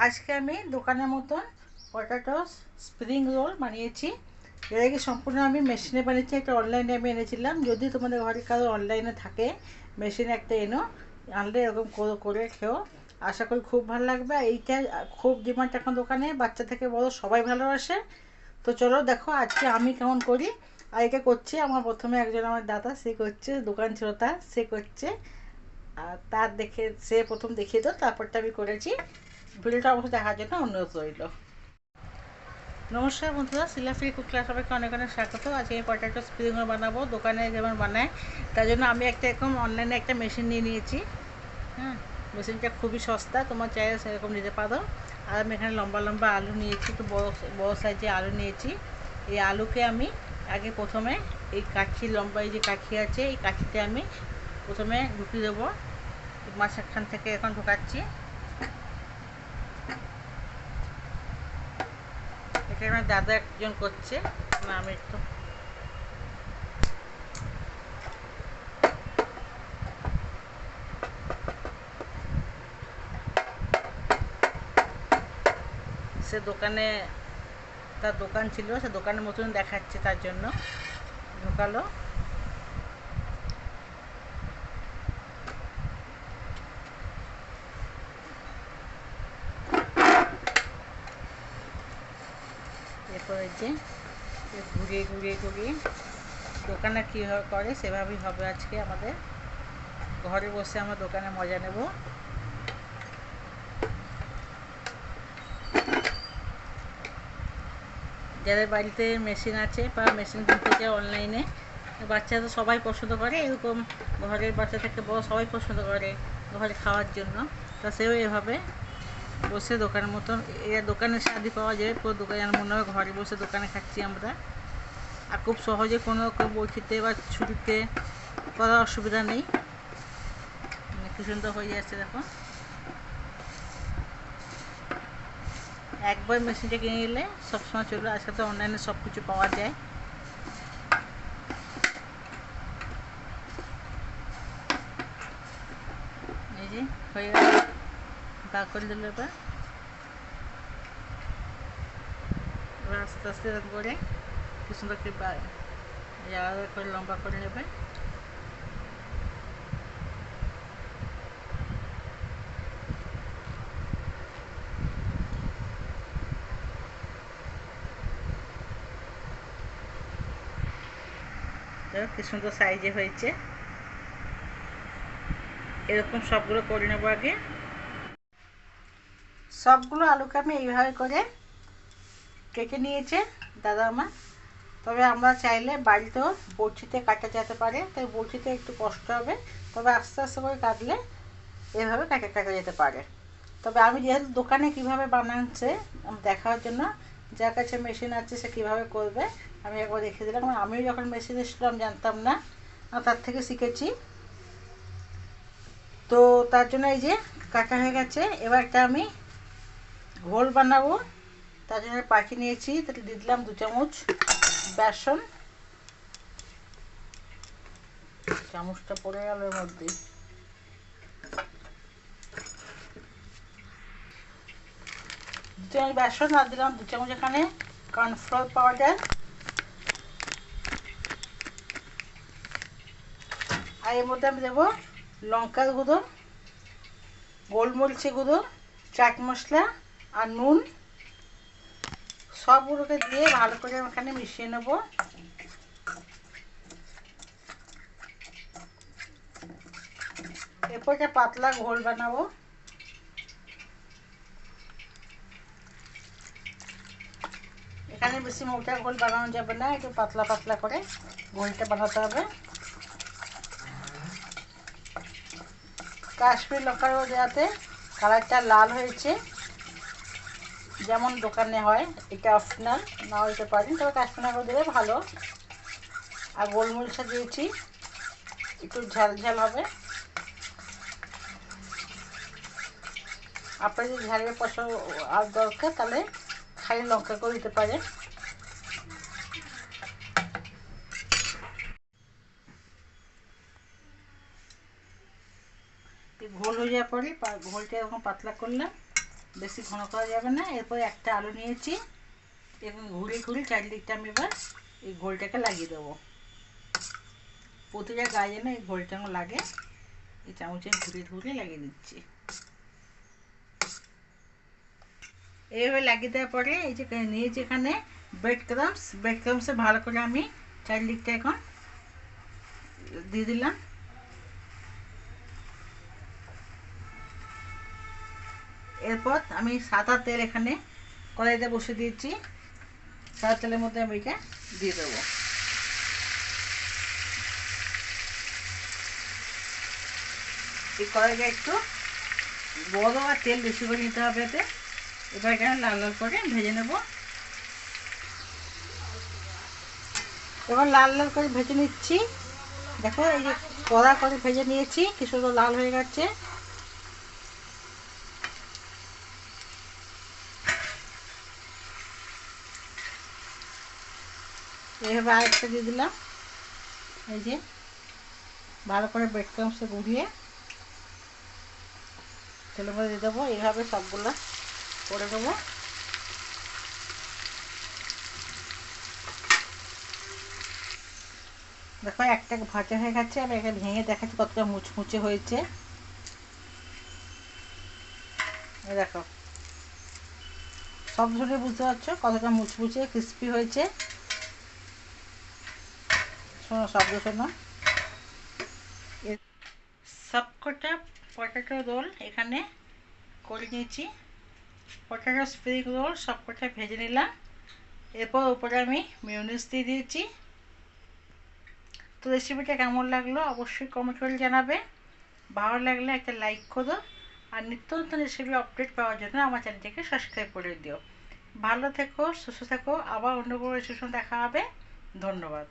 আজকে আমি দোকানের মতন পটাটো স্প্রিং রোল বানিয়েছি। এর আগে সম্পূর্ণ আমি মেশিনে বানিয়েছি, একটা অনলাইনে আমি এনেছিলাম। যদি তোমাদের ঘরে কারো অনলাইনে থাকে মেশিনে একটা এনো, আনলে এরকম করে করে খেও, আশা করি খুব ভালো লাগবে। আর এইটা খুব ডিমান্ড এখন দোকানে, বাচ্চা থেকে বড় সবাই ভালোবাসে। তো চলো দেখো আজকে আমি কেমন করি। আর এটা করছি আমার প্রথমে একজন আমার দাদা, সে করছে, দোকান ছিল তার, সে করছে। আর তার দেখে সে প্রথম দেখিয়ে দাও, তারপরটা আমি করেছি। ভিডিওটা অবশ্যই দেখার জন্য অনুরোধ রইল। নমস্কার বন্ধুরা, শিলাফ্রি কুক ক্লাস সবাইকে অনেক অনেক স্বাগত। আজকে আমি পটাটো স্প্রিং রোল বানাবো, দোকানে যেমন বানায় তার জন্য আমি একটা এরকম অনলাইনে একটা মেশিন নিয়ে নিয়েছি। হ্যাঁ, মেশিনটা খুবই সস্তা, তোমার চাইলে সেরকম নিতে পারো। আর আমি এখানে লম্বা লম্বা আলু নিয়েছি, একটু বড়ো বড়ো সাইজের আলু নিয়েছি। এই আলুকে আমি আগে প্রথমে এই কাঠি, লম্বা এই যে কাঠি আছে, এই কাঠিতে আমি প্রথমে ঢুকিয়ে দেবো। মাঝখান থেকে এখন ঢোকাচ্ছি। এটা আমার দাদা একজন করছে, না আমি একটু সে দোকানে, তার দোকান ছিল, সে দোকানের মতন দেখাচ্ছে তার জন্য ঢোকালো। এরপরে যে ঘুরিয়ে ঘুরিয়ে ঘুরিয়ে দোকানে কীভাবে করে সেভাবেই হবে আজকে আমাদের। ঘরে বসে আমরা দোকানে মজা নেব। যাদের বাড়িতে মেশিন আছে বা মেশিন কিনতে চায় অনলাইনে, বাচ্চা তো সবাই পছন্দ করে এরকম, ঘরের বাচ্চা থেকে বড় সবাই পছন্দ করে ঘরে খাওয়ার জন্য। তা সেও এভাবে বসে দোকানের মতন, এর দোকানের স্বাদই পাওয়া যায় পুরো দোকানে, মনে হয় ঘরে বসে দোকানে খাচ্ছি আমরা। আর খুব সহজে কোনো বড়শিতে বা ছুরিতে করার অসুবিধা নেই। কি সুন্দর হয়ে যাচ্ছে দেখো। একবার মেশিনটা কিনে নিলে সবসময় চলবে, আজকে তো অনলাইনে সব কিছু পাওয়া যায়। এই যে হয়ে গেল, বার করে দিল। এবার এবার আস্তে আস্তে করে কি সুন্দর করে আলাদা করে লম্বা করে নেবে। দেখো কি সুন্দর সাইজে হয়েছে। এরকম সবগুলো করে নেবো আগে। সবগুলো আলুকে আমি এইভাবে করে কেটে নিয়েছে দাদা আমার। তবে আমরা চাইলে বাড়িতেও বড়শিতে কাটা যেতে পারে, তাই বড়শিতে একটু কষ্ট হবে, তবে আস্তে আস্তে করে কাটলে এভাবে কাটা যেতে পারে। তবে আমি যেহেতু দোকানে কিভাবে বানাচ্ছে দেখার জন্য, যার কাছে মেশিন আছে সে কীভাবে করবে আমি একবার দেখিয়ে দিলাম। আমিও যখন মেশিন এসেছিলাম জানতাম না, তার থেকে শিখেছি। তো তার জন্য এই যে কাটা হয়ে গেছে। এবার একটা আমি ঘোল বানাবো, তার জন্য পাখি নিয়েছি, তাতে দিয়ে দিলাম 2 চামচ বেসন। চামচটা পড়ে গেল এর মধ্যে। 2 চামচ বেসন আর দিলাম 2 চামচ এখানে কর্নফ্লোর পাউডার। আর এর মধ্যে আমি দেবো লঙ্কার গুঁড়ো, গোলমরিচের গুঁড়ো, চাট মশলা আর নুন। সবগুলোকে দিয়ে ভালো করে এখানে মিশিয়ে নেব। এরপর একটা পাতলা ঘোল বানাবো। এখানে বেশি মোটা ঘোল বানানো যাবে না, একটু পাতলা পাতলা করে ঘোলটা বানাতে হবে। কাশ্মীর লঙ্কার দেওয়াতে কালারটা লাল হয়েছে, যেমন দোকানে হয়। এটা অপশনাল, নাও দিতে পারেন, তবে কাশ্মীর লঙ্কা দিলে ভালো। আর গোলমরিচটা দিয়েছি, একটু ঝাল ঝাল হবে। আপনার যদি ঝালের পছন্দ আর দরকার তাহলে খালি লঙ্কা করে দিতে পারেন। ঘোল হয়ে যাওয়ার পরে ঘোলটা এরকম পাতলা করলাম, বেশি ঘন করা যাবে না। এরপর একটা আলু নিয়েছি এবং ঘুরে ঘুরে চারিদিকটা আমি এবার এই গোলটাকে লাগিয়ে দেবো। প্রতিটা গায়ে যেন এই গোলটা লাগে, এই চামচে ঘুরে ঘুরে লাগিয়ে দিচ্ছি। এইভাবে লাগিয়ে দেওয়ার পরে এই যে নিয়েছি এখানে ব্রেড ক্রামসে ভালো করে আমি চারিদিকটা এখন দিয়ে দিলাম। এরপর আমি সাদা তেল এখানে কড়াইতে বসিয়ে দিয়েছি। সাদা তেলের মধ্যে আমি এটা দিয়ে দেবো। এই কড়াইটা একটু বড় আর তেল বেশি করে নিতে হবে এতে। এবার এখানে লাল লাল করে ভেজে নেব। এবার লাল লাল করে ভেজে নিচ্ছি। দেখো এই যে কড়া করে ভেজে নিয়েছি, কি সুন্দর লাল হয়ে গেছে। এইভাবে আরেকটা দিয়ে দিলাম। এই যে ভালো করে ব্রেড ক্রাম্বসে গুঁড়িয়ে তেলের মধ্যে দিয়ে দেবো। এইভাবে সবগুলো করে দেবো। দেখো একটা ভাজা হয়ে গেছে, আমি এখানে ভেঙে দেখাচ্ছি কতটা মুচমুচে হয়েছে। দেখো সব ধরে বুঝতে পারছো কতটা মুচমুচে ক্রিস্পি হয়েছে। শোনো শব্দ শোনো। সবকটা পটেটো রোল এখানে করে নিয়েছি। পটেটো স্প্রিং রোল সবকটা ভেজে নিলাম। এরপর উপরে আমি মিউনিস দিয়ে দিয়েছি। তো রেসিপিটা কেমন লাগলো অবশ্যই কমেন্ট করে জানাবে। ভালো লাগলে একটা লাইক করো, আর নিত্য নতুন রেসিপি আপডেট পাওয়ার জন্য আমার চ্যানেলটিকে সাবস্ক্রাইব করে দিও। ভালো থেকো, সুস্থ থেকো, আবার অন্য কোনো রেসিপির সঙ্গে দেখা হবে। ধন্যবাদ।